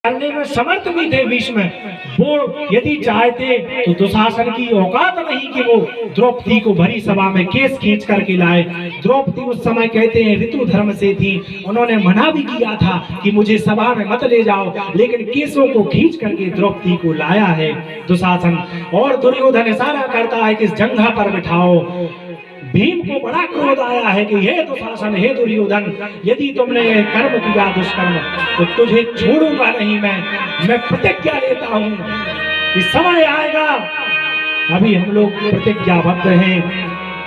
करने में समर्थ भी थे भीष्म। वो यदि चाहते तो दुशासन की औकात नहीं कि वो द्रौपदी को भरी सभा में केस खींच करके लाए। द्रौपदी उस समय कहते हैं ऋतु धर्म से थी, उन्होंने मना भी किया था कि मुझे सभा में मत ले जाओ, लेकिन केसों को खींच करके द्रौपदी को लाया है दुशासन। और दुर्योधन इशारा करता है कि इस जंघा पर बिठाओ। भीम को बड़ा क्रोध आया है कि हे दुशासन, हे दुर्योधन, यदि तुमने ये कर्म किया दुष्कर्म तो तुझे छोड़ूंगा नहीं। मैं प्रतिज्ञा लेता हूं कि समय आएगा, अभी हम लोग प्रतिज्ञाबद्ध हैं,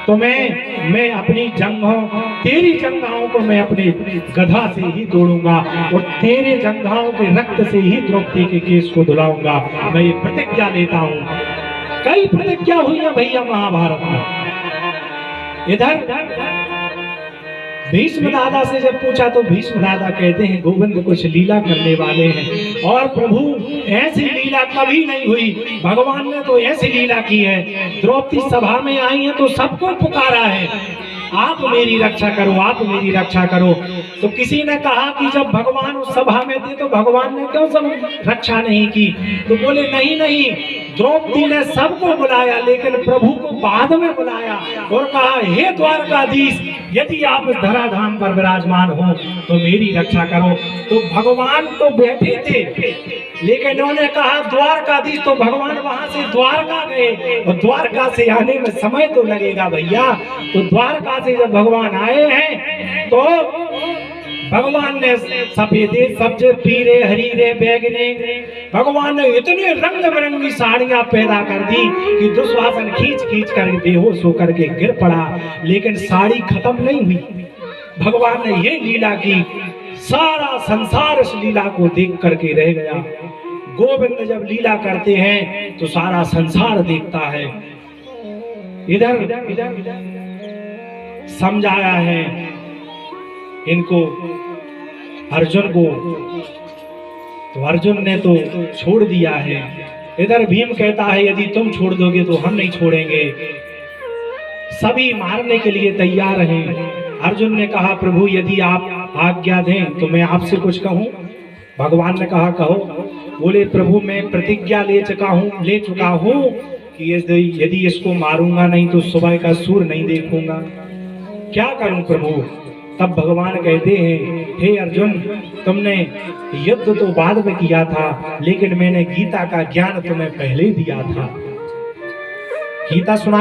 तो मैं अपनी जंघों, तेरी जंघाओं को मैं अपने गधा से ही तोड़ूंगा और तेरे जंघाओं के रक्त से ही द्रौपदी के केस को धुलाऊंगा। मैं ये प्रतिज्ञा लेता हूं। कई प्रतिज्ञा हुई है भैया महाभारत में। इधर भीष्म दादा से जब पूछा तो भीष्म दादा कहते हैं गोविंद कुछ लीला करने वाले हैं, और प्रभु ऐसी लीला कभी नहीं हुई। भगवान ने तो ऐसी लीला की है, द्रौपदी सभा में आई है तो सबको पुकारा है, आप मेरी रक्षा करो, आप मेरी रक्षा करो। तो किसी ने कहा कि जब भगवान उस सभा में थे तो भगवान ने क्यों सब रक्षा नहीं की? तो बोले नहीं, द्रौपदी ने सबको बुलाया लेकिन प्रभु को बाद में बुलाया और कहा हे द्वारकाधीश, यदि आप इस धराधाम पर विराजमान हो तो मेरी रक्षा करो। तो भगवान तो बैठे थे, लेकिन उन्होंने कहा द्वारकाधीश, तो भगवान वहां से द्वारका गए, और द्वारका से आने में समय तो लगेगा भैया। तो द्वारका से जब भगवान आए हैं तो भगवान ने सफेदे सब्जे पीले हरीरे बैगने, भगवान ने इतने रंग बिरंगी साड़ियां पैदा कर दी कि दुशासन खींच कर बेहोश होकर के गिर पड़ा, लेकिन साड़ी खत्म नहीं हुई। भगवान ने ये लीला की, सारा संसार इस लीला को देख करके रह गया। गोविंद जब लीला करते हैं तो सारा संसार देखता है। इधर समझाया है इनको अर्जुन को, तो अर्जुन ने तो छोड़ दिया है। इधर भीम कहता है यदि तुम छोड़ दोगे तो हम नहीं छोड़ेंगे। सभी मारने के लिए तैयार हैं। अर्जुन ने कहा प्रभु यदि आप आज्ञा दें तो मैं आपसे कुछ कहूं। भगवान ने कहा कहो। बोले प्रभु मैं प्रतिज्ञा ले चुका हूं कि यदि इसको मारूंगा नहीं तो सुबह का सूर नहीं देखूंगा, क्या करूं प्रभु? तब भगवान कहते हैं हे अर्जुन, तुमने युद्ध तो बाद में किया था, लेकिन मैंने गीता का ज्ञान तुम्हें पहले दिया था। गीता सुना